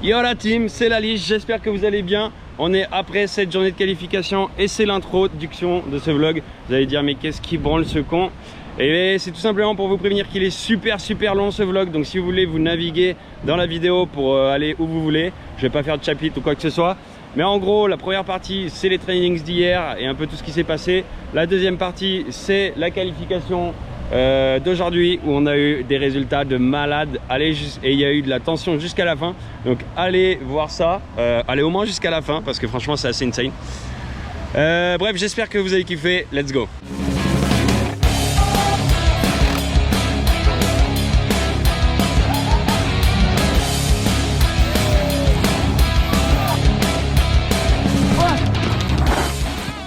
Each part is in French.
Yo la team, c'est la liste, j'espère que vous allez bien. On est après cette journée de qualification et c'est l'introduction de ce vlog. Vous allez dire mais qu'est-ce qui branle ce con? Et c'est tout simplement pour vous prévenir qu'il est super long ce vlog. Donc si vous voulez vous naviguer dans la vidéo pour aller où vous voulez. Je vais pas faire de chapitre ou quoi que ce soit. Mais en gros la première partie c'est les trainings d'hier et un peu tout ce qui s'est passé. La deuxième partie c'est la qualification d'aujourd'hui où on a eu des résultats de malade. Et il y a eu de la tension jusqu'à la fin. Donc allez voir ça, allez au moins jusqu'à la fin parce que franchement c'est assez insane. Bref, j'espère que vous avez kiffé. Let's go.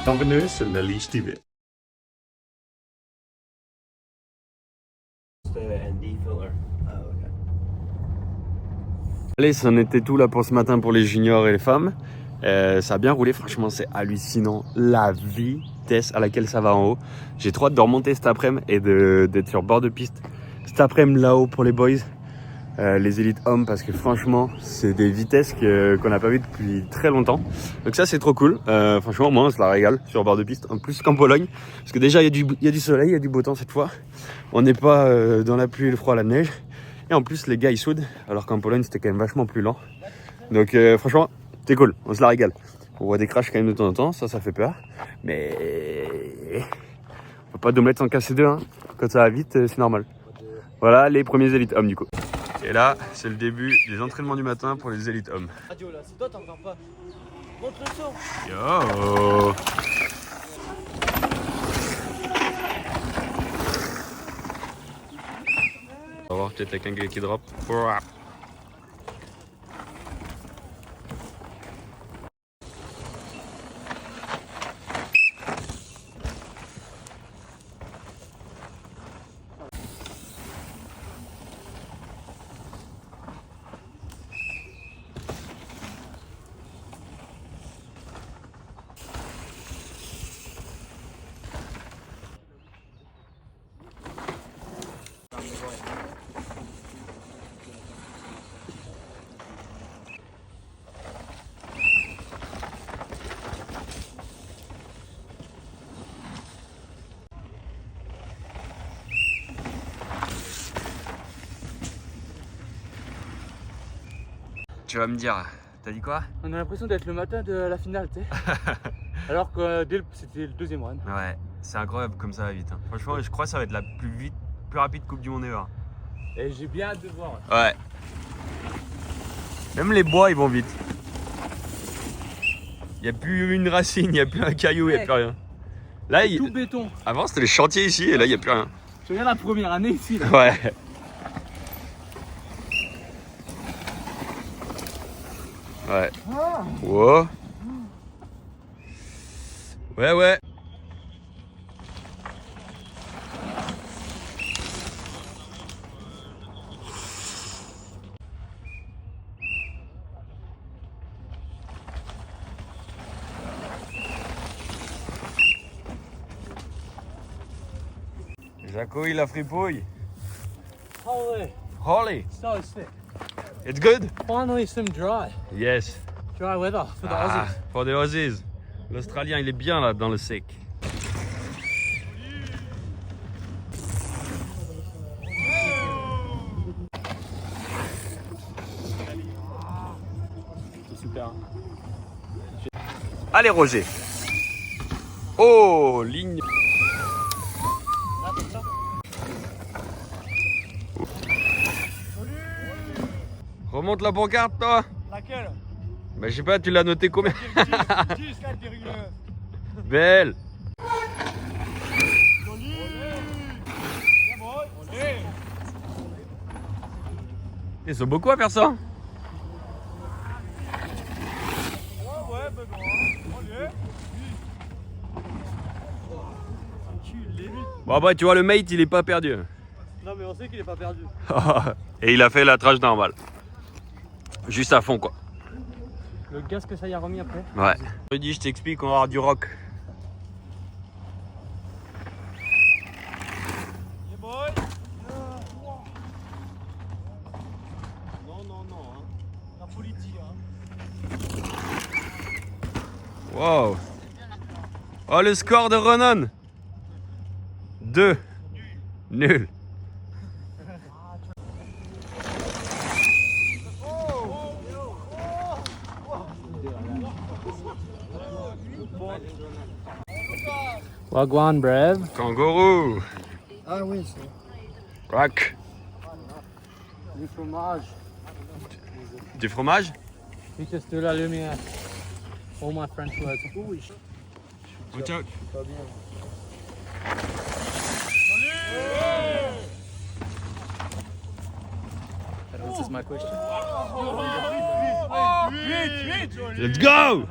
Bienvenue sur la liste TV. Allez, c'en était tout là pour ce matin pour les juniors et les femmes. Ça a bien roulé, franchement c'est hallucinant la vitesse à laquelle ça va en haut. J'ai trop hâte de remonter cet après-midi et d'être sur bord de piste cet après-midi là-haut pour les boys, les élites hommes, parce que franchement c'est des vitesses qu'on n'a pas vu depuis très longtemps. Donc ça c'est trop cool, franchement moi on se la régale sur bord de piste, en plus qu'en Pologne, parce que déjà il y a du soleil, il y a du beau temps cette fois. On n'est pas dans la pluie, le froid, la neige. Et en plus les gars ils soudent, alors qu'en Pologne c'était quand même vachement plus lent. Donc franchement c'est cool, on se la régale. On voit des crashs quand même de temps en temps, ça fait peur. Mais on peut pas d'omelette sans casser deux, hein. Quand ça va vite c'est normal. Voilà les premiers élites hommes du coup. Et là c'est le début des entraînements du matin pour les élites hommes. Radio là, c'est toi t'entends pas. Montre le son. Yo. On va voir peut-être avec un gars qui drop. Tu vas me dire, t'as dit quoi? On a l'impression d'être le matin de la finale, tu sais. Alors que c'était le deuxième run. Ouais, c'est incroyable comme ça va vite. Hein. Franchement, je crois que ça va être la plus rapide Coupe du Monde ever. Et j'ai bien hâte de voir. Ouais. Même les bois, ils vont vite. Il n'y a plus une racine, il n'y a plus un caillou, il n'y a plus rien. Là, Tout béton. Avant, c'était les chantiers ici et là, il n'y a plus rien. Je regarde la première année ici. Là. Ouais. Ouais. Wow. Ouais. Jaco, il a fripouille. Holy. So sick. It's good? Finally some dry. Yes. Dry weather for the Aussies. For the Aussies. L'Australien, il est bien là dans le sec. C'est super. Allez Roger. Oh, ligne. Remonte la pancarte toi. Laquelle? Bah je sais pas, tu l'as noté combien? 10,9. Belle. Ils sont beaucoup à faire ça. Bon après tu vois le mate il est pas perdu. Non mais on sait qu'il est pas perdu. Et il a fait la trage normale. Juste à fond quoi. Le gaz que ça y a remis après. Ouais. Je dis, je t'explique, on va avoir du rock. Wow. Oh, le score de Ronan. 2. Nul. Wagwan, brave. Kangourou. Ah oui, c'est Rack. Du fromage. Du fromage? Vitesse de la lumière. Oh my French words. Watch out. pas bien. That answers my question. Let's go.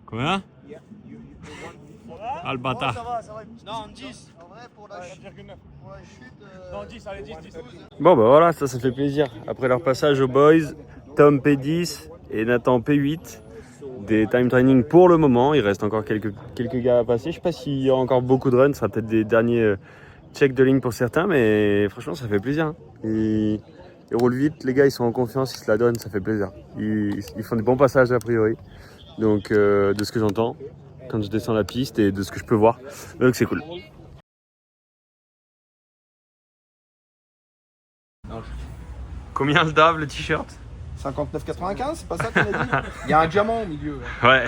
Combien? Ah le bâtard. Non, 10. En vrai, pour la chute. Non, 10, allez, 10. Bon bah voilà, ça fait plaisir. Après leur passage aux boys, Tom P10 et Nathan P8. Des time training pour le moment, il reste encore quelques gars à passer. Je sais pas s'il y aura encore beaucoup de runs, ce sera peut-être des derniers checks de ligne pour certains, mais franchement ça fait plaisir. Hein. Ils roulent vite, les gars ils sont en confiance, ils se la donnent, ça fait plaisir. Ils font des bons passages a priori, donc de ce que j'entends quand je descends la piste et de ce que je peux voir, donc c'est cool. Combien le dave le t-shirt? 59,95, c'est pas ça qu'on a dit? Il y a un diamant au milieu. Ouais.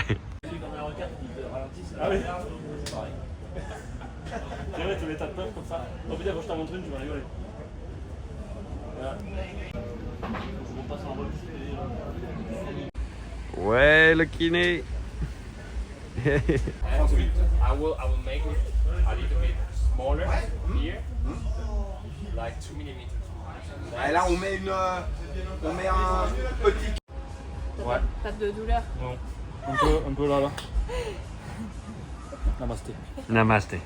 Tiens, tu mets ta peur comme ça. Oh putain, quand je t'en montre une, tu vas rigoler. Voilà. Je repasse en vol. Ouais, le kiné. I will make it a little bit smaller here, like 2 mm. Et là, on met un petit. Pas de douleur. Non. Un peu là. Namasté. Namasté.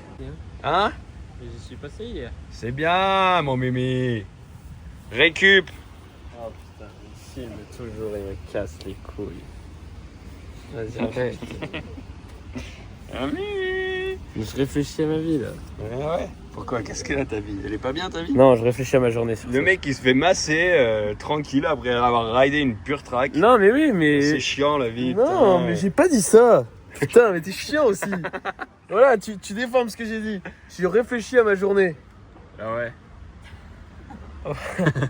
Hein? Mais j'y suis passé hier. C'est bien, mon mimi. Récup. Oh putain, il filme toujours, il me casse les couilles. Vas-y, arrête. Je réfléchis à ma vie là. Ouais. Pourquoi? Qu'est-ce qu'elle a ta vie? Elle est pas bien ta vie? Non, je réfléchis à ma journée. Le mec il se fait masser tranquille après avoir ridé une pure track. Non, mais oui, mais. C'est chiant la vie. Non, putain. mais j'ai pas dit ça. Putain, mais t'es chiant aussi. Voilà, tu déformes ce que j'ai dit. Je réfléchis à ma journée. Ah ouais.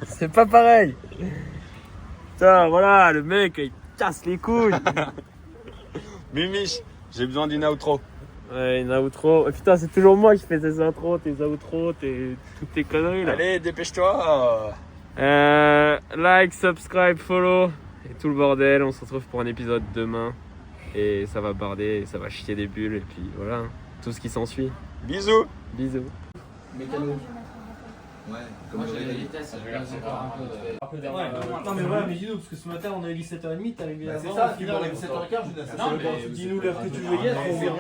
C'est pas pareil. Putain, voilà, le mec, il casse les couilles. Mimiche, j'ai besoin d'une outro. Ouais, une outro. Putain, c'est toujours moi qui fais tes intros, tes outros, toutes tes conneries là. Allez, dépêche-toi. Like, subscribe, follow et tout le bordel. On se retrouve pour un épisode demain. Et ça va barder, et ça va chier des bulles. Et puis voilà, hein, tout ce qui s'ensuit. Bisous. Bisous. Non mais voilà, mais dis-nous, parce que ce matin on a eu 17h30, t'es arrivé avant. C'est ça, il arrive 7h15. Non mais dis-nous l'heure que tu veux y être, on verra.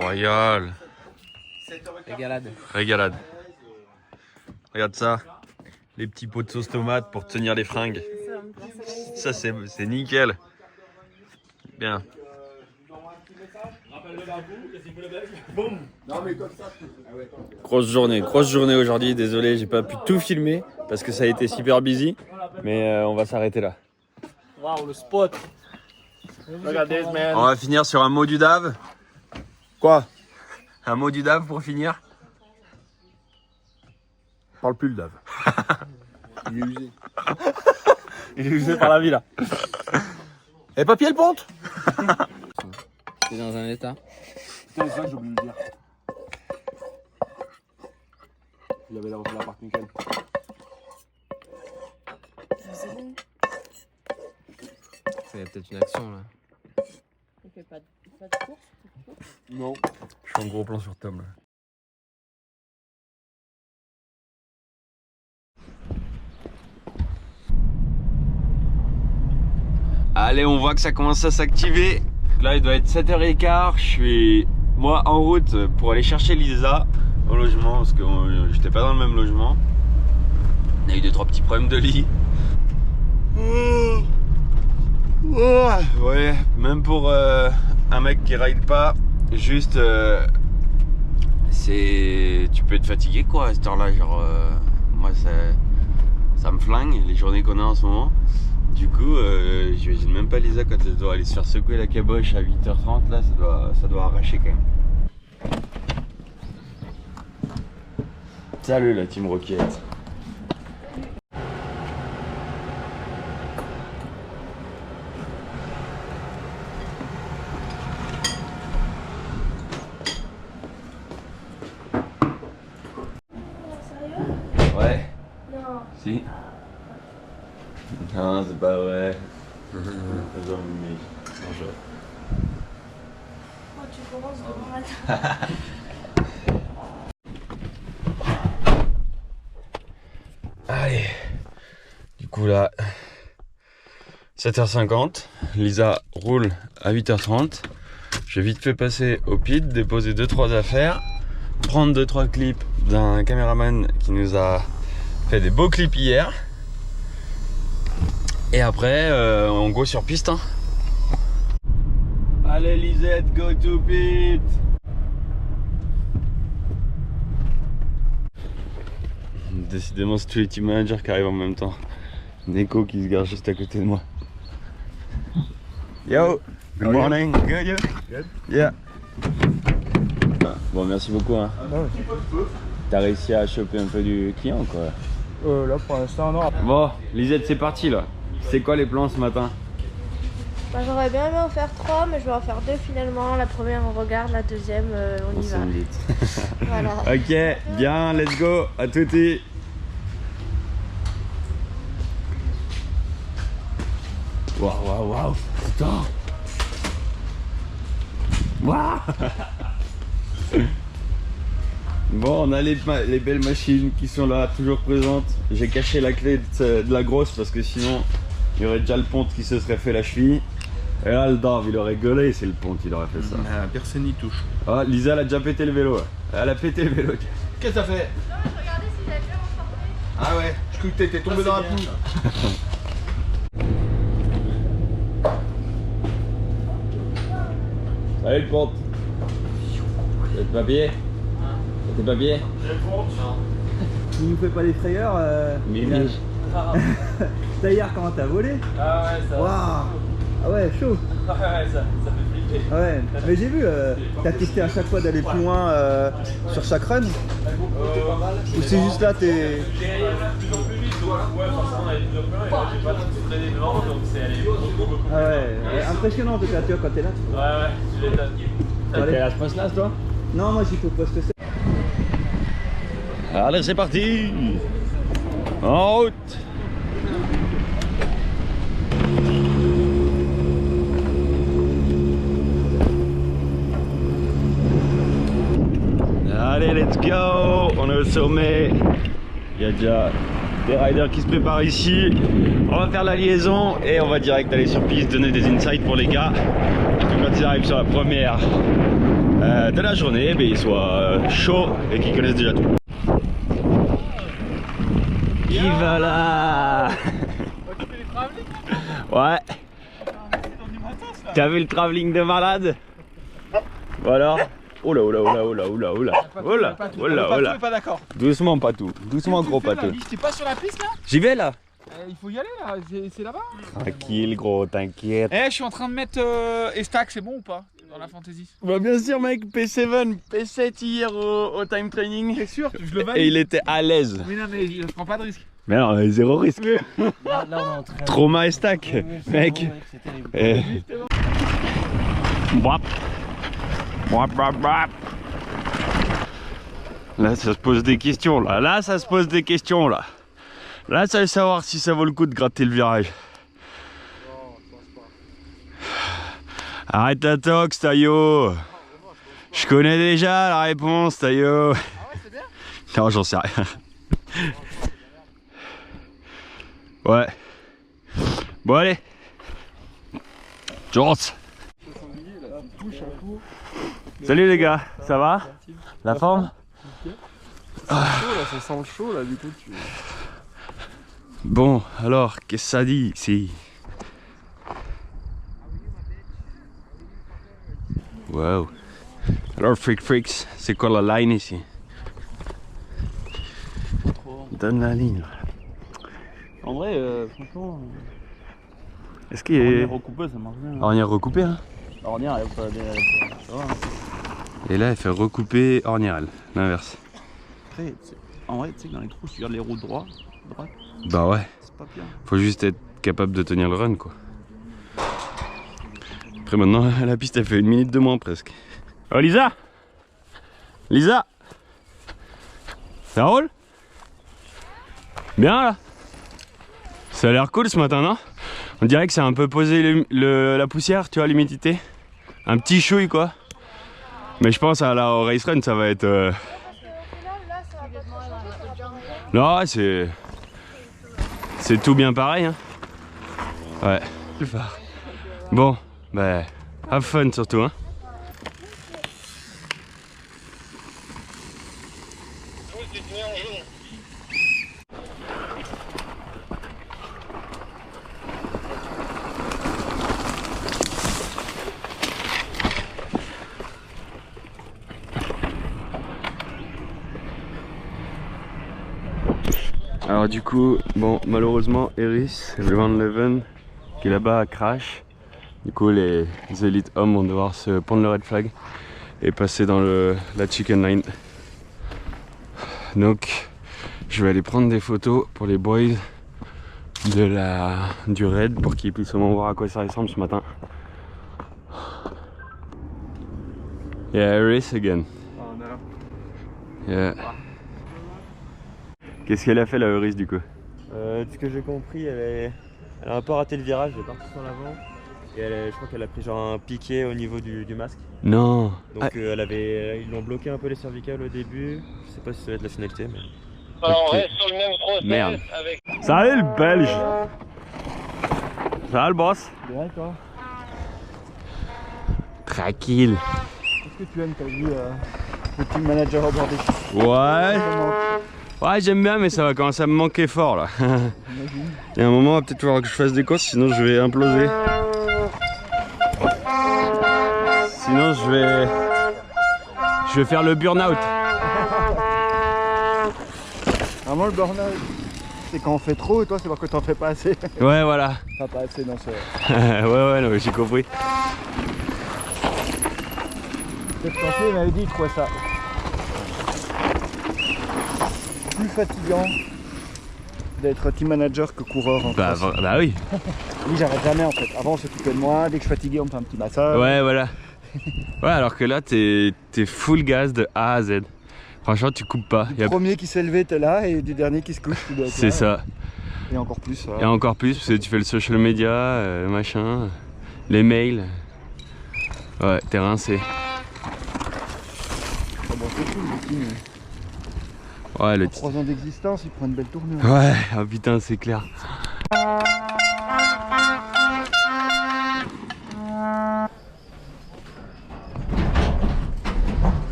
Royal. Régalade. Régalade. Regarde ça. Les petits pots de sauce tomate pour tenir les fringues. Ça c'est nickel. Bien. Grosse journée aujourd'hui. Désolé, j'ai pas pu tout filmer parce que ça a été super busy. Mais on va s'arrêter là. Waouh, le spot. Look at this, man. On va finir sur un mot du Dave. Quoi? Un mot du DAF pour finir? Parle plus le Dave. Il est usé. Il est usé par la vie là. Et papier le ponte. T'es dans un état. Putain, c'est ça que j'ai oublié de le dire. Il avait refait l'appart nickel. Il y a peut-être une action là. Il fait pas de course. Non. Je fais un gros plan sur Tom là. Allez, on voit que ça commence à s'activer. Là, il doit être 7h15. Je suis moi en route pour aller chercher Lisa au logement parce que j'étais pas dans le même logement. On a eu 2-3 petits problèmes de lit. Ouais, même pour un mec qui ride pas, juste c'est tu peux être fatigué quoi à cette heure-là. Genre moi ça me flingue les journées qu'on a en ce moment. Du coup, j'imagine même pas Lisa quand elle doit aller se faire secouer la caboche à 8h30 là, ça doit arracher quand même. Salut la team Rocket. Ouais. Non. Si. Non, c'est pas vrai. Oh, tu commences demain matin. Allez. Du coup là, 7h50. Lisa roule à 8h30. J'ai vite fait passer au PID, déposer 2-3 affaires, prendre 2-3 clips d'un caméraman qui nous a fait des beaux clips hier. Et après, on go sur piste. Hein. Allez Lisette, go to pit. Décidément, c'est tous les team managers qui arrivent en même temps. Neko qui se gare juste à côté de moi. Yo, good morning. Good, you? Good. Yeah. Bon, merci beaucoup. Hein. T'as réussi à choper un peu du client, quoi. Là pour l'instant, non. Bon, Lisette, c'est parti là. C'est quoi les plans ce matin? Bah, j'aurais bien aimé en faire 3, mais je vais en faire 2 finalement. La première on regarde, la deuxième on y va. Voilà. Ok, bien, let's go, à tutti. Waouh, putain. Waouh. Bon, on a les belles machines qui sont là, toujours présentes. J'ai caché la clé de la grosse parce que sinon il y aurait déjà le ponte qui se serait fait la cheville. Et là, le Dave, il aurait gueulé, c'est le ponte, il aurait fait ça. Personne n'y touche. Ah, Lisa, elle a déjà pété le vélo. Elle a pété le vélo. Qu'est-ce que t'as fait? Non, je regardais si j'avais bien renforcé. Ah ouais, je crois que t'étais tombé dans la poule. Salut le ponte. T'as tes papiers? T'as tes papiers? Tu nous fais pas des frayeurs Mimi. D'ailleurs, comment t'as volé? Ah ouais, ça. Waouh. Ah ouais, chaud. Ouais, ça fait flipper. Ah ouais, mais j'ai vu, t'as testé à chaque fois d'aller plus loin sur chaque run? Ou c'est juste là, t'es... J'ai allé de plus en plus vite, donc ouais, forcément on allait de plus en plus loin et j'ai pas tout traîné devant, donc c'est allé beaucoup. Ah ouais, impressionnant en tout cas, tu vois, quand t'es là. Ouais, tu l'étonnes. T'as été à la Spas toi? Non, moi j'ai fait au poste 7. Allez, c'est parti. En route. Allez, let's go. On est au sommet. Il y a déjà des riders qui se préparent ici. On va faire la liaison et on va direct aller sur piste, donner des insights pour les gars. Et puis quand ils arrivent sur la première de la journée, ils soient chauds et qu'ils connaissent déjà tout. Qui va là? Ouais. T'as vu le travelling de malade? Voilà. Oh là, oh là, oh là, oh là, oh là, oh là. Oh là, oh là, oh là. Pas d'accord. Doucement Patou, doucement gros Patou. T'es pas sur la piste là? J'y vais là. Il faut y aller là, c'est là-bas. Tranquille gros, t'inquiète. Eh, je suis en train de mettre Estac, c'est bon ou pas? dans la fantasy. Bah bien sûr mec, P7, P7 hier au time training. T'es sûr? Je le valide. Et il était à l'aise. Mais non, mais je prends pas de risque. Mais non, zéro risque. Là, on est en train. Trauma et stack, mec. C'est terrible. Bwap. Bwap, bwap, bwap. Là ça se pose des questions là. Là ça se pose des questions là. Là ça veut savoir si ça vaut le coup de gratter le virage. Arrête ta tox Tayo. Je connais déjà la réponse Tayo. Ah ouais c'est bien? Non j'en sais rien. Ouais. Bon allez. Jones. Salut les gars, ça va? La forme? Chaud là, ça sent le chaud là, du coup tu... Bon, alors, qu'est-ce que ça dit ici? Wow. Alors, Freaks, c'est quoi la line ici? Donne la ligne. En vrai, franchement, Est-ce qu'il est... recoupé, ça marche bien. Ornière recoupée, hein? Ornière, elle va pas. Et là, elle fait recouper ornière, l'inverse. Après, en vrai, tu sais que dans les trous, tu regardes les roues droite, Bah ouais. c'est pas bien. Faut juste être capable de tenir le run, quoi. Après, maintenant, la piste, elle fait 1 minute de moins, presque. Oh, Lisa! Lisa! Ça roule? Bien, là? Ça a l'air cool, ce matin, non? On dirait que ça a un peu posé la poussière, tu vois, l'humidité. Un petit chouille, quoi. Mais je pense à la race run, ça va être... Non, c'est tout bien pareil, hein. Ouais. Bon, bah, have fun surtout, hein. Alors du coup, bon, malheureusement, Eris, le Van Leven, qui est là-bas à crash. Du coup, les élites hommes vont devoir se prendre le red flag et passer dans la chicken line. Donc, je vais aller prendre des photos pour les boys du raid pour qu'ils puissent au moins voir à quoi ça ressemble ce matin. Yeah, Eris again. Oh non. Yeah. Qu'est-ce qu'elle a fait la Euris du coup? De ce que j'ai compris, elle a un peu raté le virage, elle est partie sur l'avant. Et je crois qu'elle a pris genre un piqué au niveau du masque. Non. Donc ils l'ont bloqué un peu les cervicales au début. Je sais pas si ça va être la finalité, mais... Alors, on reste sur le même process. Merde. Salut le belge. Ça va le boss? Bien, toi? Tranquille. Est-ce que tu aimes ta vie de team manager au bord des pistes? Ouais. Ouais, j'aime bien, mais ça va commencer à me manquer fort là. Il y a un moment, il va peut-être falloir que je fasse des courses, sinon je vais imploser. Sinon, je vais faire le burn-out. Vraiment, le burn-out, c'est quand on fait trop et toi, c'est parce que t'en fais pas assez. Ouais, voilà. Enfin, pas assez dans ce... ouais, non, j'ai compris. Peut-être pensé, il m'avait dit, il trouvait ça plus fatigant d'être team manager que coureur en Bah oui. Oui, j'arrête jamais en fait. Avant on s'occupait de moi, dès que je suis fatigué on me fait un petit massage. Ouais, voilà. Ouais, alors que là t'es full gaz de A à Z. Franchement, tu coupes pas. Le premier qui s'est levé t'es là et du dernier qui se couche tu dois être C'est là. ça. Et encore plus. Et encore plus parce que tu fais le social media, machin, les mails. Ouais, t'es rincé. Oh, bon, c'est cool le team. Ouais, le 3 ans d'existence, il prend une belle tournée. Ouais, oh putain, c'est clair.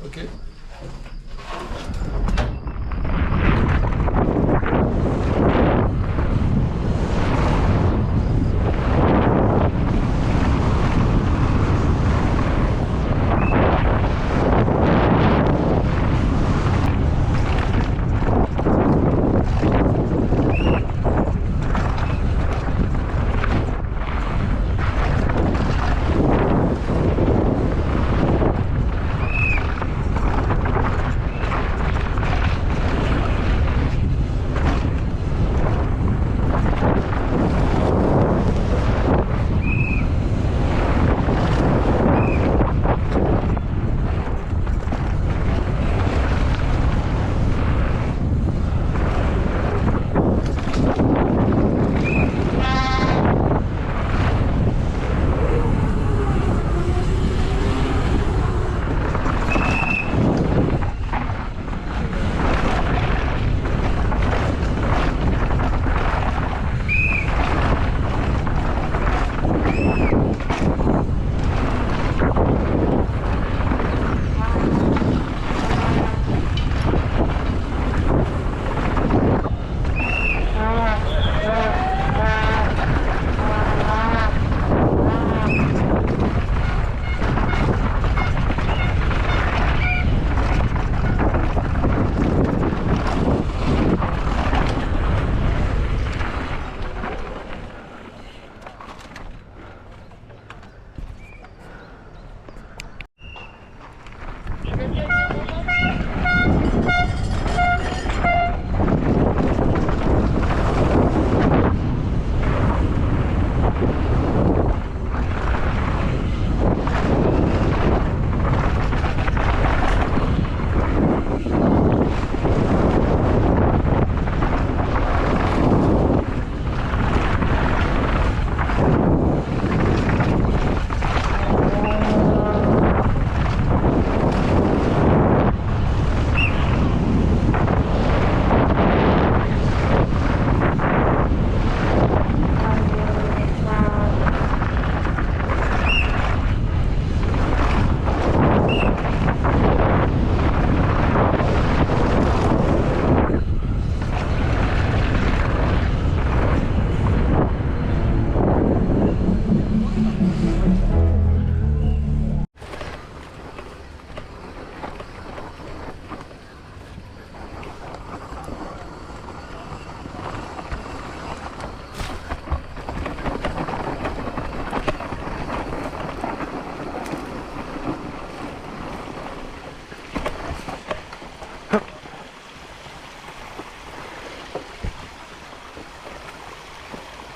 Ok.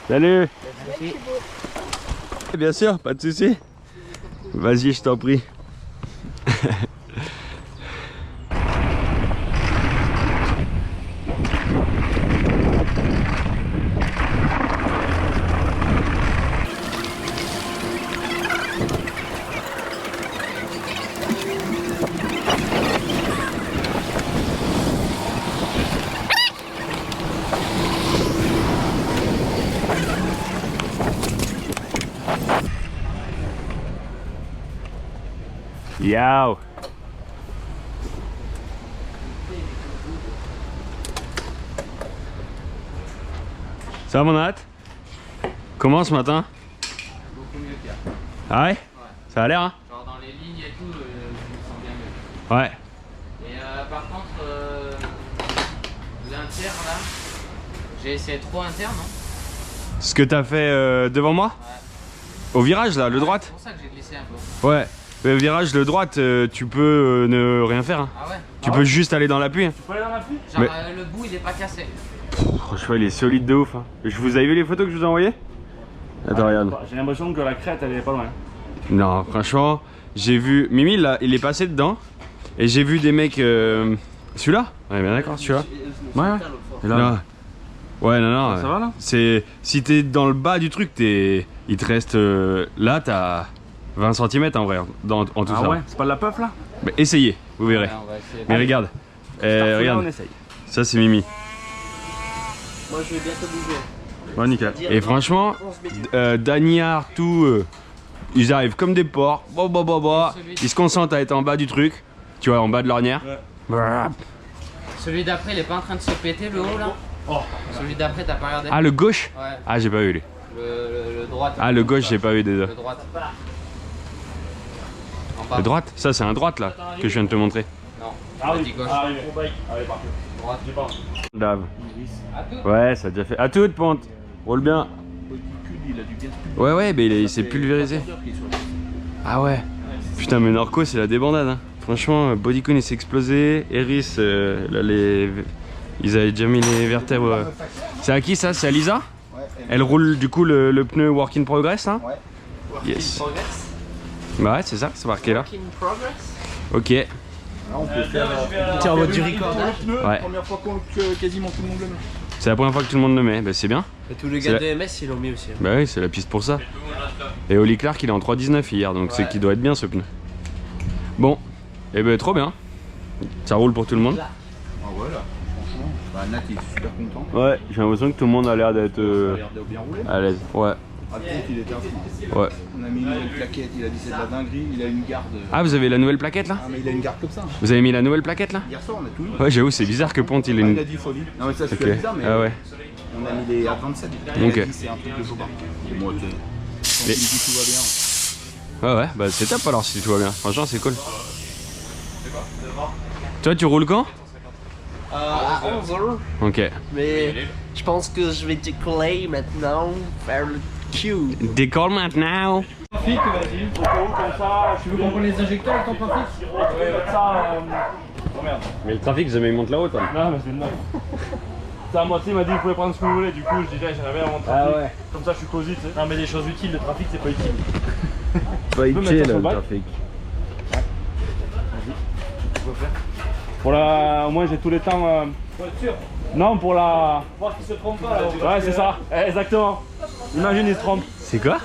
Salut. Bien sûr, pas de soucis. Vas-y, je t'en prie. Yo. Ça va mon hâte? Comment ce matin? Beaucoup mieux qu'hier. Ah ouais? Ça a l'air hein? Genre dans les lignes et tout, je me sens bien mieux. Ouais. Et par contre, l'inter là, j'ai essayé trop inter, non? Ce que t'as fait devant moi? Ouais. Au virage là, le droite? C'est pour ça que j'ai glissé un peu. Ouais. Le virage, le droite, tu peux ne rien faire. Hein. Ah ouais? Tu peux juste aller dans l'appui. Hein. Tu peux aller dans la pluie? Genre Mais- le bout il est pas cassé. Franchement, il est solide de ouf. Hein. Vous avez vu les photos que je vous ai envoyées? Attends, regarde. J'ai l'impression que la crête elle est pas loin. Non, franchement, j'ai vu. Mimi, là, il est passé dedans. Et j'ai vu des mecs. Celui-là? Ouais, bien d'accord, celui-là. Ouais, ouais. Et là, Non. Ouais, non. ça va là? C'est. Si t'es dans le bas du truc, il te reste. Là, t'as 20 cm en vrai, en tout Ah ça. ouais, c'est pas de la puff là? Mais essayez, vous verrez. Ouais, on va essayer. Mais regarde. Là, Regarde, on essaye. ça c'est Mimi. Moi je vais bientôt bouger. Ouais, nickel. Et franchement, Danyard, tout, ils arrivent comme des porcs. Ils se concentrent à être en bas du truc. Tu vois, en bas de l'ornière. Ouais. Celui d'après il est pas en train de se péter le haut là? Oh. Celui d'après t'as pas regardé? Ah, le gauche? Ouais, Ah, j'ai pas vu lui. le droite. Ah, le gauche, j'ai pas vu déjà. Le droite. En bas. Le droite? Ça, c'est un droite là, que je viens de te montrer. Non, Ah j'ai oui, dit gauche. arrivé. Allez, parfait. Droite. J'ai pas. Dave. À tout. Ouais, ça a déjà fait. À toute, Ponte. Roule bien. Ouais, ouais, mais il s'est pulvérisé. Ah ouais. Putain, mais Norco, c'est la débandade. Hein. Franchement, Bodycon il s'est explosé. Eris, là, ils avaient déjà mis les vertèbres. C'est à qui ça? C'est à Lisa? Elle roule du coup le pneu Work in Progress là? Ouais. Yes. Bah ouais, c'est ça, c'est marqué là. In progress. Ok. Là, on peut faire. Tiens, on va du record. Ouais. Première fois que quasiment tout le monde le met. C'est la première fois que tout le monde le met, bah c'est bien. Et tous les C'est gars la- de MS ils l'ont mis aussi. Bah oui, c'est la piste pour ça. Et Oli Clark il est en 3.19 hier, donc c'est qu'il doit être bien ce pneu. Bon, et ben trop bien. Ça roule pour tout le monde. Ah voilà, franchement. Bah, Nat il est super content. Ouais, j'ai l'impression que tout le monde a l'air d'être Ça a l'air de bien rouler. à l'aise. Ouais, Ah, le compte, il était à fond. ouais. On a mis une nouvelle plaquette, il a dit c'est de la dinguerie, il a une garde. Ah, vous avez la nouvelle plaquette là? Ah, mais il a une garde comme ça. Vous avez mis la nouvelle plaquette là? Hier soir, on a tout mis. Ouais, j'avoue, c'est bizarre que Ponte il ait Ah, une. il a dit folie. Non, mais ça, c'est Ok. bizarre, mais Ah ouais. on a mis les A27. Ok. Il a dit c'est un truc de chopard. Et moi, quand il me dit tout va bien. Ouais, ouais, bah c'est top alors si tout va bien. Franchement, c'est cool. Toi, tu roules quand? À 11h, Ok. mais je pense que je vais décoller maintenant vers le Q. Décolle maintenant. Trafic, vas-y. Au cas où, comme ça. Tu veux qu'on prenne les injecteurs avec ton trafic? Ouais, mettre ça. Oh merde. Mais le trafic, jamais monte la haute. Hein. Non, mais c'est une neuf. Ça, moi aussi, il m'a dit que vous pouvez prendre ce que vous voulez. Du coup, je disais, j'aimerais bien mon trafic. Ah ouais. Comme ça, je suis cosy, tu sais. Non, mais des choses utiles, le trafic, c'est pas utile. Pas peux mettre ça sur le bac trafic. Pour la. Au moins, j'ai tous les temps. Pour être sûr? Non, pour la. Voir qu'il se trompe pas là. Ouais, c'est ça. Exactement. Imagine, il se trompe. C'est quoi?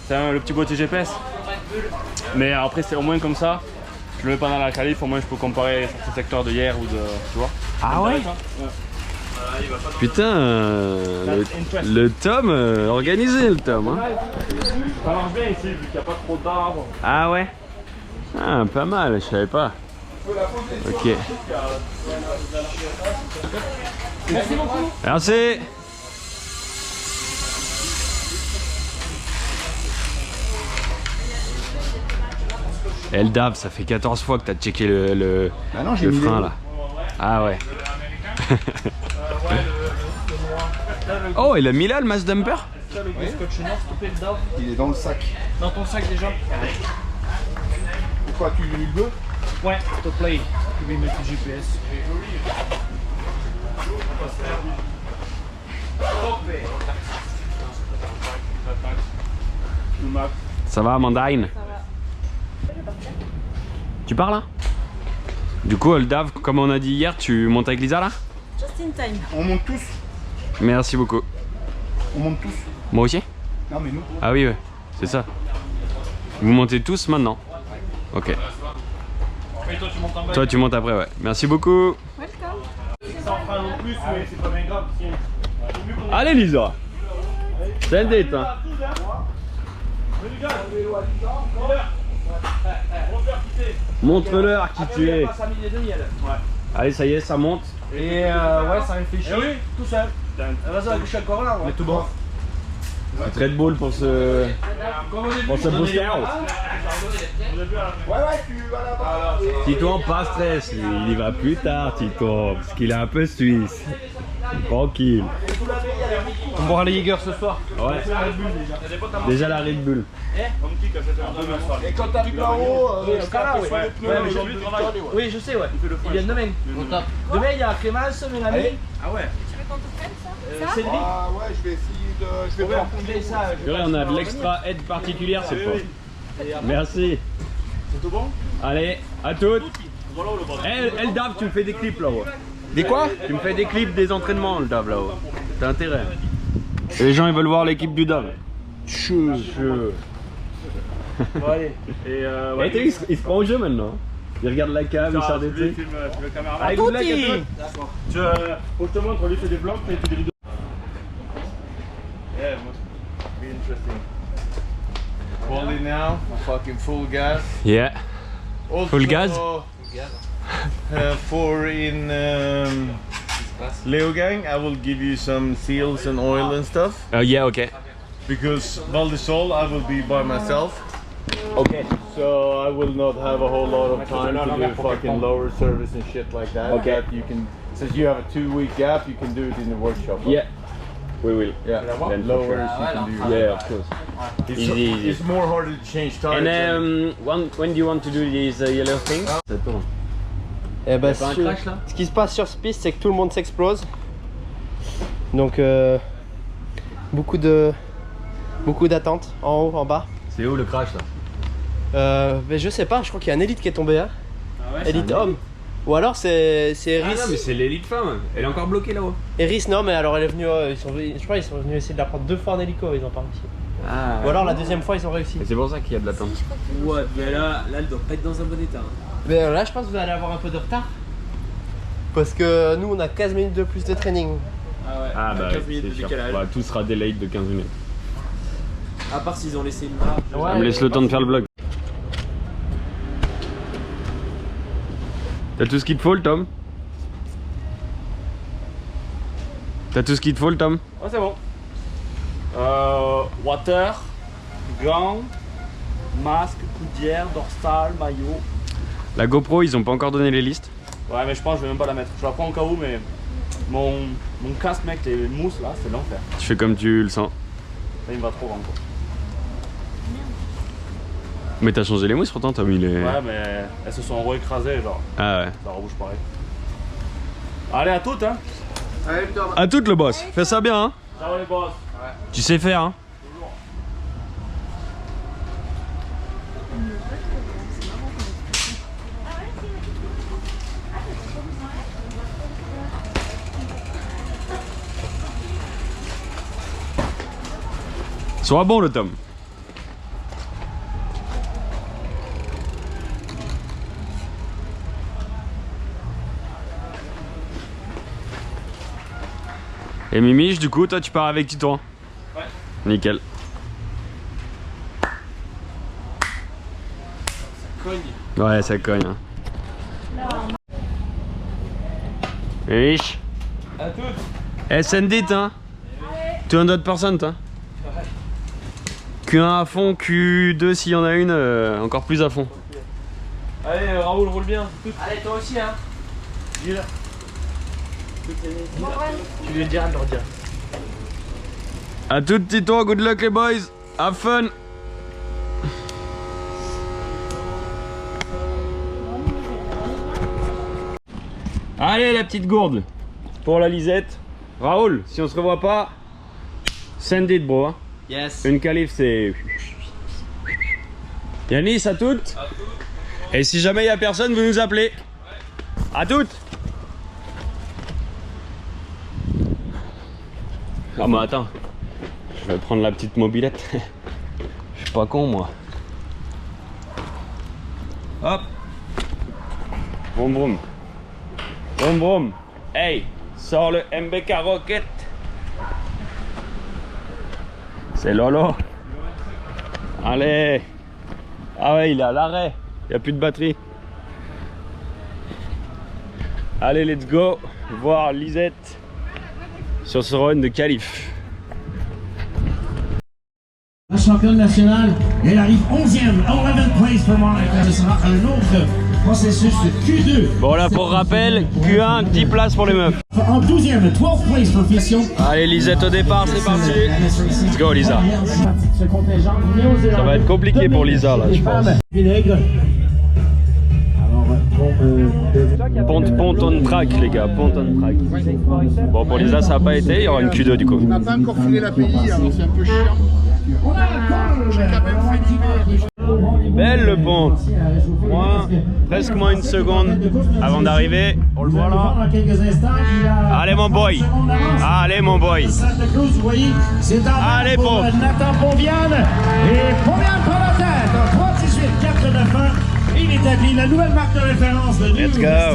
C'est le petit boîtier GPS. Mais après, c'est au moins comme ça. Je le mets pas dans la qualif, au moins je peux comparer certains secteurs de hier ou de. Tu vois? Ah ouais? Putain, le tome, organisé le tome. Hein. Ça marche bien ici, vu qu'il n'y a pas trop d'arbres. Ah ouais? Ah, pas mal, je savais pas. Ok. Merci beaucoup. Merci. Eldab, ça fait 14 fois que t'as checké le Bah non, j'ai mis frein les- là. Ah ouais. Oh, il a mis là le mass dumper? Il est dans le sac. Dans ton sac déjà? Quoi, tu le veux? Ouais, s'il te plaît. Je vais mettre le GPS. Ça va, Amandine? Ça va. Tu pars là? Du coup, Oldav, comme on a dit hier, tu montes avec Lisa là? Just in time. On monte tous. Merci beaucoup. On monte tous. Moi aussi? Non, mais nous. Ah oui, ouais, c'est ça. Vous montez tous maintenant? Ok. Et toi, tu montes en bas. Toi, tu montes après, ouais. Merci beaucoup. Welcome. Ça en fera un en plus, mais c'est pas bien grave. Allez, Lisa. C'est un date, hein. Montre-leur qui tu es. Allez, ça y est, ça monte. Et ouais, ça réfléchit. Eh oui, tout seul. Vas-y, je suis encore là. Mais tout bon. Red Bull pour ce booster. Ouais, tu vas là-bas. Tito, pas stress, lui. Il y va plus tard, Tito, parce qu'il est un peu suisse. Tranquille. On boira les Jäger ce soir. Ouais. Déjà la Red Bull. Et quand t'arrives là-haut, ouais. ouais, mais aujourd'hui, il travaille. oui, je sais, ouais. Ils viennent demain. Demain, il y a Clémence, Mélanie. Ah ouais. Tu veux qu'on te prenne ça? Cédric. Ah ouais, je vais essayer de. Je vais Ouais, prendre on fait ça. Purée, on a de l'extra aide particulière cette fois. Merci. C'est tout bon? Allez, à toutes. Eldav, tu me fais des clips là-haut. Des quoi? Tu me fais des clips des entraînements, Eldav là-haut. T'as intérêt. Et les gens ils veulent voir l'équipe du Dav. Bon, allez. Et Ouais, t'as vu, il se prend au jeu maintenant. Il regarde la cam, il sort des tu trucs. filmes le caméraman. Allez, good luck à toi. Faut que je te montre, lui fait des vlogs, fait des vidéos. Yeah, must be interesting. Only now, fucking full gas. Yeah. Also, Full gas? For in Leogang, I will give you some seals and oil and stuff. Yeah, ok. Because Val di Sol, I will be by myself. Ok. So I will not have a whole lot of time to do fucking lower service and shit like that. Okay. That you can, since you have a 2-week gap, you can do it in the workshop. Yeah. We will. Yeah. Then for Lowers sure. you can do. Yeah, of course. It's, Easy. it's more harder to change tires. And when do you want to do these yellow things? Ça tourne. Eh ben, Pas un crash là? ce qui se passe sur ce piste, c'est que tout le monde s'explose. Donc, beaucoup d'attentes en haut, en bas. C'est où le crash là? Mais je sais pas, je crois qu'il y a un élite qui est tombé. Hein. Ah ouais, Élite homme. Ou alors c'est Ah Eris. non mais c'est l'élite femme, elle est encore bloquée là-haut. Eris, non, mais alors elle est venue. Je crois qu'ils sont venus essayer de la prendre 2 fois en hélico, ils en parlent ici. Ah. Ou alors la deuxième fois, ils ont réussi. Et c'est pour ça qu'il y a de l'attente. Ouais, mais là, elle doit pas être dans un bon état. Mais là, je pense que vous allez avoir un peu de retard. Parce que nous, on a 15 minutes de plus de training. Ah ouais, Ah bah 15 minutes de c'est sûr. décalage. Bah, tout sera delayed de 15 minutes. À part s'ils ont laissé une marge. Ouais. Ça me laisse le temps de faire le vlog. T'as tout ce qu'il te faut le Tom? T'as tout ce qu'il te faut le Tom? Ouais, c'est bon. Water, gants, masque, coudière, dorsale, maillot. La GoPro ils ont pas encore donné les listes. Ouais, mais je pense que je vais même pas la mettre. Je la prends au cas où, mais mon casque, mec, les mousses là, c'est l'enfer. Tu fais comme tu le sens. Là, il me va trop grand quoi. Mais t'as changé les mousses pourtant Tom, il est... Ouais, mais elles se sont re-écrasées, genre, Ah ouais. ça rebouche pareil. Allez, à toutes, hein. À toutes le boss, fais ça bien hein. Ciao les boss. Tu sais faire hein. Sois bon le Tom. Et Mimiche, du coup, toi tu pars avec Tito. Ouais. Nickel. Ouais, ça cogne. Hein. Mimiche. À toutes. Eh, send it, hein. 200%, hein. Q1 à fond, Q2 s'il y en a une, encore plus à fond. Allez, Raoul, roule bien. Toutes. Allez, toi aussi, hein. Dis-le. Tu lui diras de leur dire. À toutes, Tito, good luck les boys. Have fun. Allez la petite gourde pour la Lisette. Raoul, si on se revoit pas, send it bro. Hein. Yes. Une qualif c'est... Yanis, à toutes. Et si jamais il n'y a personne, vous nous appelez. À toutes. Ah mais attends, je vais prendre la petite mobilette. Je suis pas con moi. Hop. Vroom vroom. Vroom vroom. Hey, sors le MBK Rocket. C'est Lolo. Allez. Ah ouais, il est à l'arrêt. Il n'y a plus de batterie. Allez, let's go voir Lisette sur ce run de qualif. La championne nationale, elle arrive 11e, 11th place pour Monica. Ce sera un autre processus de Q2. Bon là, pour rappel, Q1, 10 places pour les meufs. En 12e, 12th place pour Fission. Allez, Lisette au départ, c'est parti. Let's go, Lisa. Ce contingent néo-zélandais. Ça va être compliqué pour Lisa là, je pense. Ponte on track, les gars, ponte on track. Bon, pour Lisa, ça n'a pas été, il y aura une Q2 du coup. On n'a pas encore filé l'API, alors c'est un peu chiant. J'ai quand même fait Belle le pont. Presque moins une seconde avant d'arriver. On le voit là. Allez mon boy. Allez mon boy. Allez pont. Nathan Ponviane. Et Ponviane prend la tête. 3-18-4-9-1. Il établit la nouvelle marque de référence de Let's go.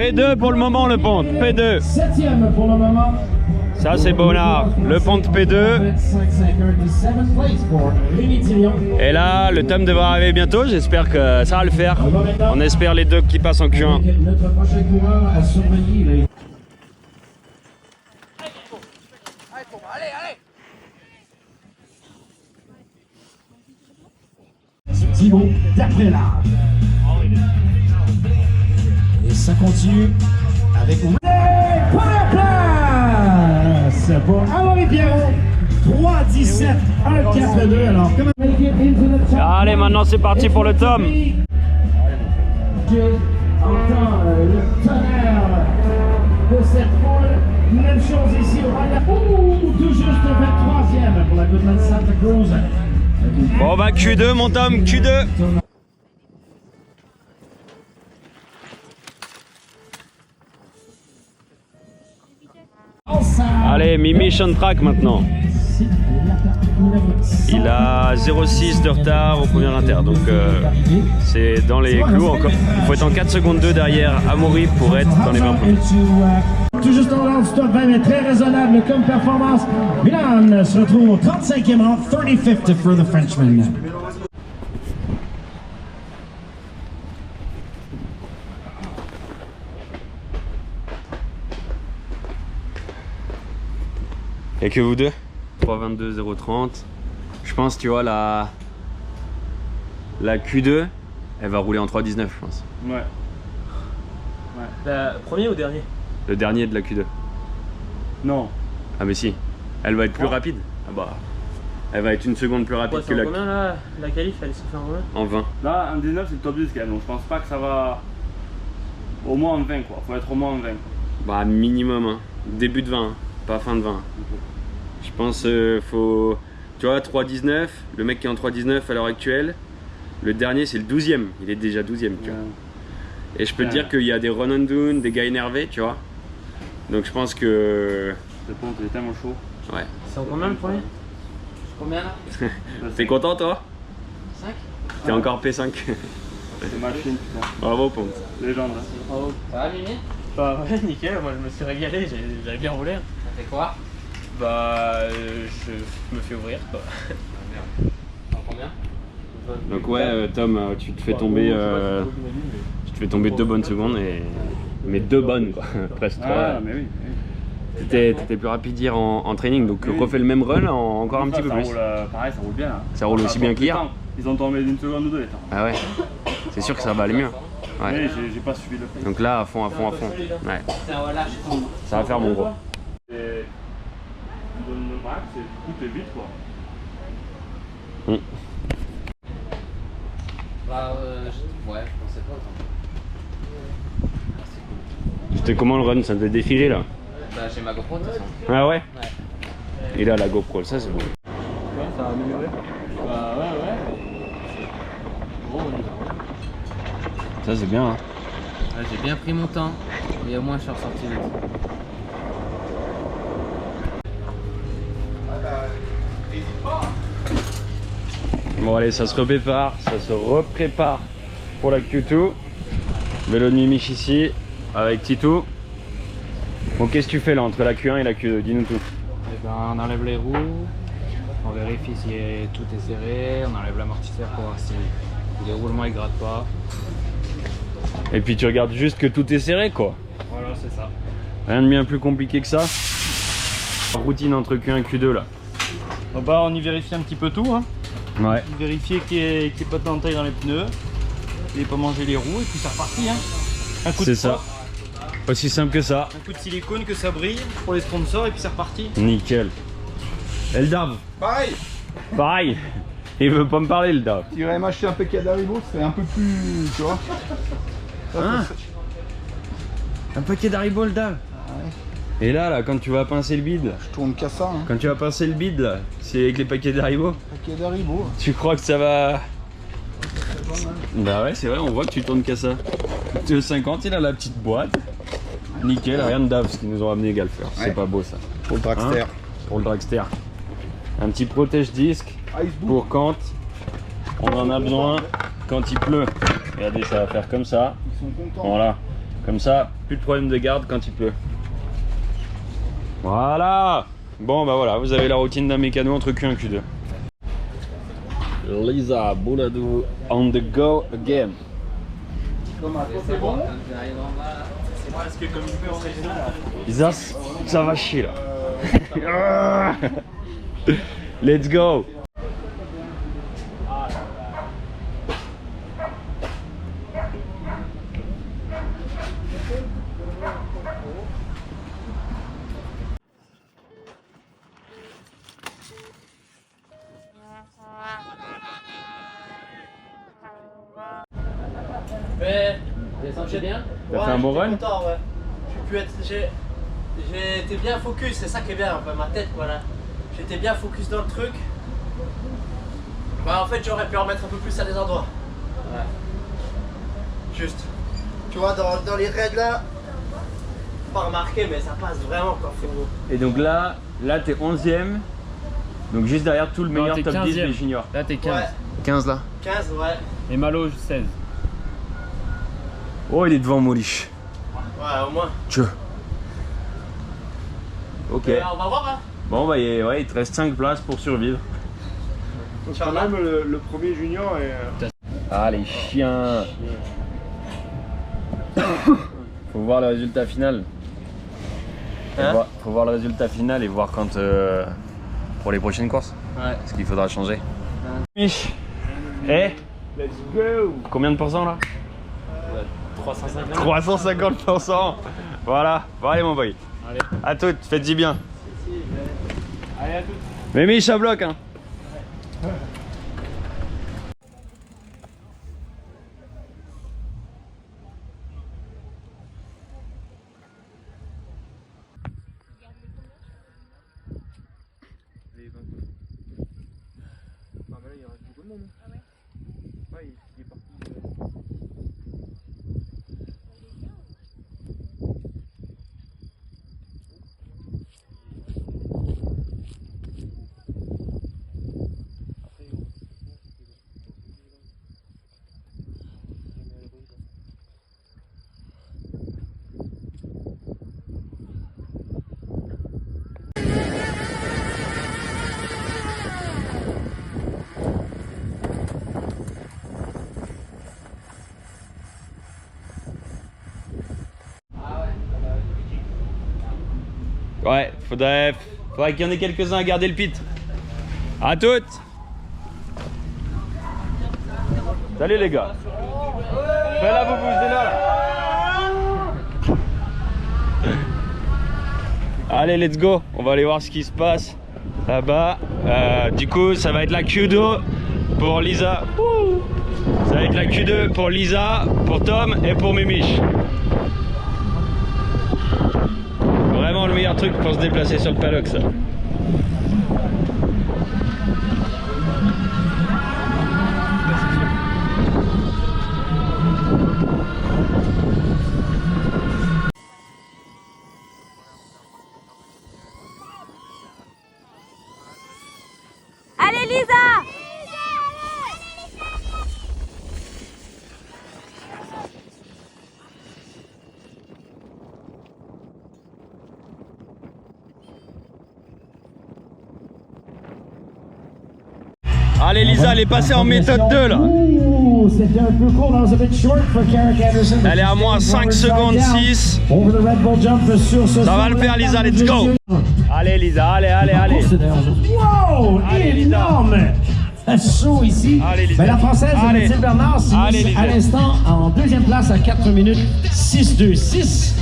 P2 pour le moment le pont, P2. 7e pour le moment. Ça c'est Bonnard, le pont P2. Et là, le tome devrait arriver bientôt, j'espère que ça va le faire. On espère les deux qui passent en Q1. Notre prochain coureur à surveiller. Thibaut d'après l'âge. Et ça continue avec première place pour Amaury Pierron. 3-17, 1-4-2. Alors, Allez, maintenant c'est parti pour le tome. Entend le tonnerre de cette foule. Même chose ici au Rwanda. Tout juste 23e pour la Goodland Santa Cruz. Bon bah Q2 mon tome, Q2. Allez, Mission Track maintenant. Il a 0,6 de retard au premier inter, donc c'est dans les clous encore. Il faut être en 4 secondes 2 derrière Amaury pour être dans les 20 points. Tout juste en round stop 20, mais très raisonnable comme performance. Milan se retrouve au 35e rang, 35th for the Frenchman. Et que vous deux 3,22, 0,30. Je pense, tu vois, la Q2, elle va rouler en 3,19, je pense. Ouais. Premier ou dernier? Le dernier de la Q2. Non. Ah mais si, elle va être plus rapide. Ah bah, elle va être une seconde plus rapide que la... Combien là, la qualif, elle se fait en combien? En 20. Là, en 19, c'est le top 10 quand même, donc je pense pas que ça va... Au moins en 20 quoi, faut être au moins en 20. Bah minimum, hein. Début de 20, hein. Pas fin de 20. Je pense faut... Tu vois, 3,19, le mec qui est en 3,19 à l'heure actuelle, le dernier c'est le 12e, il est déjà 12e, tu vois. Et je peux te dire qu'il y a des run and down, des gars énervés, tu vois. Donc je pense que... Le pont est tellement chaud. Ouais. C'est en combien le premier? Combien là? T'es content toi? 5? T'es encore P5. C'est machine putain. Bravo Ponte. Légende. Hein. Bravo. Ça va Mimi? Bah ouais, nickel, moi je me suis régalé, j'avais bien roulé. Ça fait quoi? Bah je me fais ouvrir quoi. Combien? Donc ouais Tom, tu te fais tomber tu te fais tomber 2 bonnes secondes mais 2 bonnes quoi, presque 3. Ah mais oui. T'étais plus rapide hier en training, donc oui. Refais le même run encore un petit peu plus. Roule, pareil, ça roule bien là. Ça roule aussi bien qu'hier. Ils ont tombé d'une seconde ou deux les temps. Ah ouais. C'est sûr que ça va aller mieux. Ouais. Oui, j'ai pas suivi le prix. Donc là à fond. Ouais. Ça va faire mon gros. Tu donnes le max et du coup t'es vite quoi. Bah ouais, je pensais pas autant. C'était comment le run? Ça devait défiler là? Bah j'ai ma GoPro de toute façon. Ah ouais? Ouais. Et là la GoPro, ça c'est bon. Ouais, ça a amélioré. Bah ouais. Bon, ça c'est bien hein. Ouais, j'ai bien pris mon temps, mais au moins je suis ressorti vite. Bon allez, ça se reprépare pour la Q2. Vélo de Mimich ici avec Titou. Bon, qu'est-ce que tu fais là entre la Q1 et la Q2? Dis-nous tout. Eh ben, on enlève les roues, on vérifie si tout est serré, on enlève l'amortisseur pour voir si les roulements ils grattent pas. Et puis tu regardes juste que tout est serré quoi. Voilà, c'est ça. Rien de bien plus compliqué que ça. Routine entre Q1 et Q2 là. Bah, on y vérifie un petit peu tout. Hein. Ouais. Vérifier qu'il n'y ait pas de dentaille dans les pneus, et pas manger les roues, et puis c'est reparti. Hein. Un coup de C'est ça. Aussi simple que ça. Un coup de silicone que ça brille pour les sponsors, et puis c'est reparti. Nickel. Eldav. Pareil. Il veut pas me parler le Dav. Tu irais m'acheter un paquet d'Haribo, ce serait un peu plus. Tu vois. Hein? Un paquet d'Haribo le Dav. Et là, quand tu vas pincer le bide, je tourne qu'à ça. Hein. Quand tu vas pincer le bide, là, c'est avec les paquets d'Haribo. Paquet d'Haribo. Tu crois que ça va... Bah ouais, c'est vrai, on voit que tu tournes qu'à ça. 50, il a la petite boîte. Nickel, rien de Dav, ce qu'ils nous ont amené Galfer. C'est pas beau ça. Pour le dragster. Hein? Pour le dragster. Un petit protège-disque pour quand on en a besoin, quand il pleut. Regardez, ça va faire comme ça. Ils sont contents. Voilà. Comme ça, plus de problème de garde quand il pleut. Voilà. Bon bah voilà, vous avez la routine d'un mécano entre Q1 et Q2. Lisa Bouladou on the go again. C'est bon. Lisa, ça va chier là. Let's go. J'ai bien. T'as fait un bon run? Content, ouais. J'ai été bien focus, c'est ça qui est bien, enfin, ma tête quoi là. J'étais bien focus dans le truc. Bah en fait j'aurais pu en mettre un peu plus à des endroits. Ouais. Juste. Tu vois dans les raids là, pas remarqué mais ça passe vraiment quoi. Et donc là t'es 11ème. Donc juste derrière tout le meilleur top 10 des juniors. Là t'es 15. Ouais. 15 là. 15 ouais. Et Malo 16. Oh il est devant Molish. Ouais au moins. Tchou. Ok. On va voir hein. Bon bah ouais, il te reste 5 places pour survivre. Donc quand même le premier junior est... Ah les chiens. Faut voir le résultat final. Faut voir le résultat final et voir quand pour les prochaines courses. Ouais. Ce qu'il faudra changer. Mich. Eh, Let's go. combien de pourcents là? 350. 350%. Voilà. Bon allez mon boy. Allez. À toutes, faites-y bien. Allez, à toutes. Mais Mich à bloc, hein. Ah mais là il reste beaucoup de monde. Ah ouais. Ouais, il est parti. Ouais, faudrait qu'il y en ait quelques-uns à garder le pit. À toutes. Salut les gars. Fais la vous là. Allez, let's go. On va aller voir ce qui se passe là-bas. Du coup, ça va être la Q2 pour Lisa. Ça va être la Q2 pour Lisa, pour Tom et pour Mimiche. Vraiment le meilleur truc pour se déplacer sur le paddock, ça. Allez Lisa! Allez Lisa, elle est passée en méthode 2 là. C'était un peu court, dans un bit short for Carrick Anderson. Elle est à moins 5 secondes 6. Ça va le faire Lisa, let's go. Allez Lisa, allez, allez, allez. Wow, énorme saut ici. Allez, Lisa. Ben, la française Mathilde Bernard s'immisce à l'instant en deuxième place à 4 minutes 6-2-6.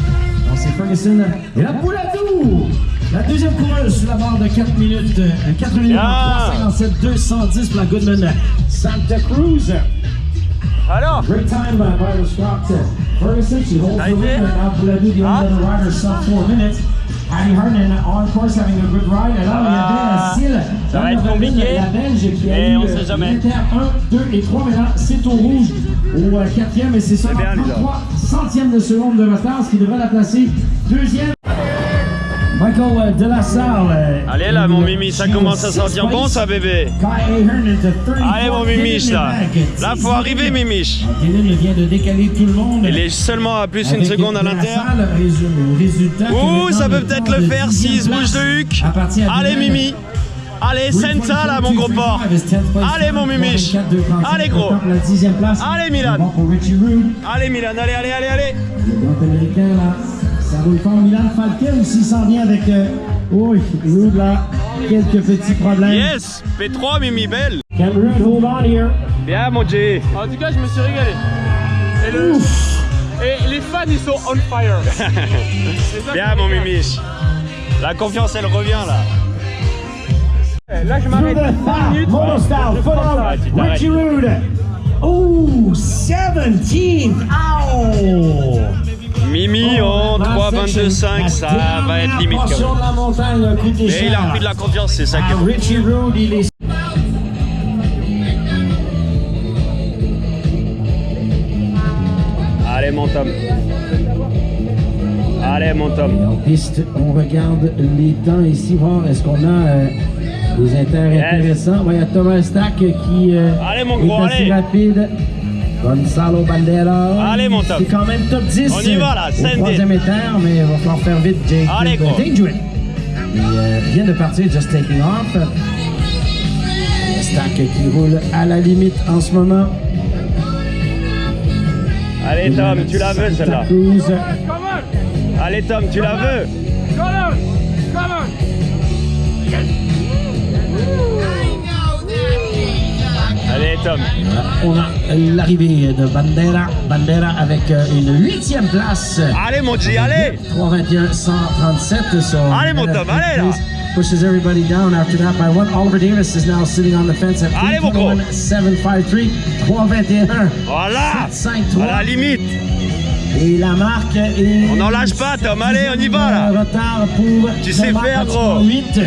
Donc c'est Ferguson et la Pouladou. La deuxième coureuse sur la barre de 4 minutes 357 210 pour la Goodman Santa Cruz. Alors, great time by the Scott Ferguson. She holds the lead right now. Pouladou, the only other rider, sub 4 minutes. Harry Harden on course having a good ride. Alors il y avait Syl, ça va être compliqué, la Belge qui a eu on sait jamais. 1, 2 et 3. Maintenant c'est au rouge au 4e et c'est seulement 33 centièmes de seconde de retard, ce qui devrait la placer deuxième. Michael de la Salle. Allez là mon Mimi, ça commence à sentir bon ça bébé. Allez mon Mimiche là. Là faut arriver Mimiche. Dylan vient de décaler tout le monde. Il est seulement à plus une seconde à l'intérieur. Ouh, ça peut peut-être le faire s'il se bouge de huc. Allez Mimi. Allez Senza là mon gros porc. Allez mon Mimiche. Allez gros. Allez Milan. Allez Milan, allez, allez, allez, allez. Ça roule fort. Milan Falquet aussi s'en vient avec Rude là, quelques petits problèmes. Yes, P3 Mimi, belle. Can Rude hold on here? Bien mon J. En tout cas, je me suis régalé. Et les fans, ils sont on fire. Bien mon Mimiche. La confiance, elle revient là. Là, je m'arrête 5 minutes. Richie Rude. Oh, 17th. Ow. Mimi en 3.22.5, ça va être limite quand même. Et il a repris de la confiance, c'est ça qui est bon. Richie Rude, il est... Allez mon Tom. Allez mon Tom. En piste, on regarde les temps ici, voir est-ce qu'on a des intéressants. Il y a Thomas Stack qui allez, mon gros, est assez allez. rapide. Gonzalo Bandera. Allez mon Tom. C'est quand même top 10. On y va là, au troisième éther, mais il va falloir faire vite. Jake allez gros. Dangerous. Il vient de partir, just taking off. Stack qui roule à la limite en ce moment. Allez Tom, tu la veux celle-là. Allez Tom, tu la veux. Allez Allez Tom. On a l'arrivée de Bandera. Bandera avec une 8e place. Allez mon G, allez. 3:21.137. So allez mon Tom, allez là. Pushes everybody down after that by one. Oliver Davis is now sitting on the fence at 3:21.753. 3:21. Voilà. 7:53. À la limite. Et la marque est... On n'en lâche pas Tom, allez on y va là. Retard pour tu sais faire gros. 8.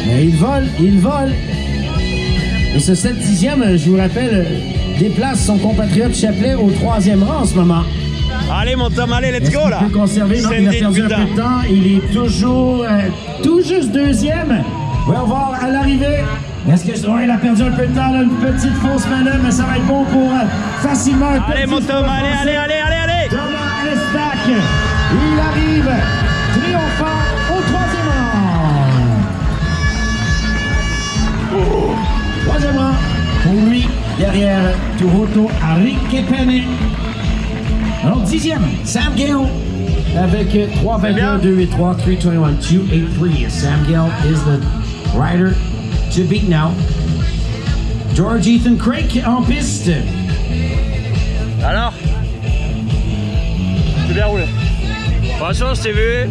Mais il vole. Et ce 7/10e, je vous rappelle, déplace son compatriote Chaplet au 3e rang en ce moment. Allez mon Tom, allez, let's go là. Il peut conserver, non, il a perdu un peu de temps. Il est toujours tout juste 2e. On va voir à l'arrivée. Est-ce que il a perdu un peu de temps, là, une petite fausse manœuvre, mais ça va être bon pour facilement. Allez mon Tom, allez. Thomas Estac, il arrive triomphant au 3e rang. 3e rang pour lui, derrière Turoto Arikepene. Alors 10e, Sam Gale avec 3:21.283, 3:21.283. Sam Gale is the rider to beat now. George Ethan Craig en piste. Alors, c'est bien roulé. Franchement, je t'ai vu,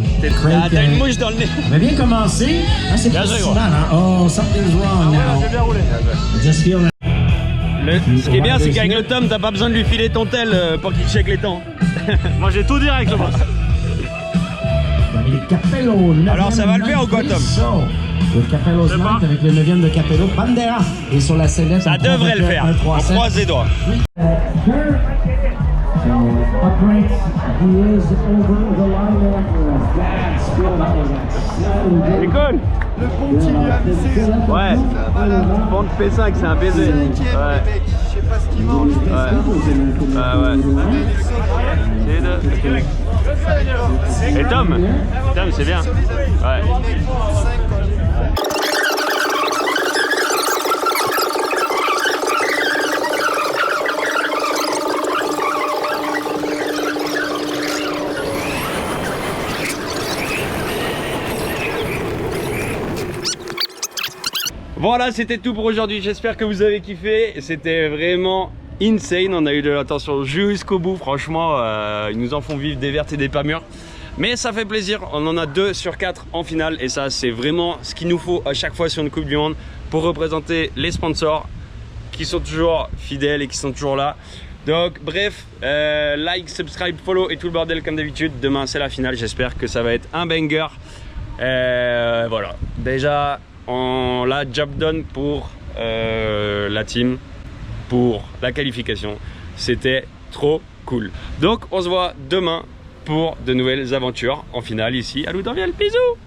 t'as une mouche dans le nez. Mais bien commencé. Ah, c'est pas si mal, hein? Oh, something's wrong now. C'est bien roulé. Just feel ce qui est bien, c'est qu'avec le Tom, t'as pas besoin de lui filer ton tel pour qu'il check les temps. Moi, j'ai tout direct, le boss. Alors, ça va le faire ou quoi, Tom? Le Capello's Night avec le 9e de Capello. Bandera est sur la sellette. Ça devrait le faire. On croise les doigts. Upright, he is over the line. C'est cool. Le continue à visser. Ouais. Pont de P5, c'est un baiser. Ouais. Je sais pas ce qu'il mange. Ouais. Et Tom, c'est bien. Ouais. Voilà, c'était tout pour aujourd'hui. J'espère que vous avez kiffé. C'était vraiment insane. On a eu de l'attention jusqu'au bout. Franchement, ils nous en font vivre des vertes et des pas mûres. Mais ça fait plaisir. On en a 2 sur 4 en finale. Et ça, c'est vraiment ce qu'il nous faut à chaque fois sur une Coupe du Monde pour représenter les sponsors qui sont toujours fidèles et qui sont toujours là. Donc, bref, like, subscribe, follow et tout le bordel comme d'habitude. Demain, c'est la finale. J'espère que ça va être un banger. Voilà. Déjà, on l'a job done pour la team, pour la qualification. C'était trop cool. Donc on se voit demain pour de nouvelles aventures en finale ici à Loudanvielle. Bisous.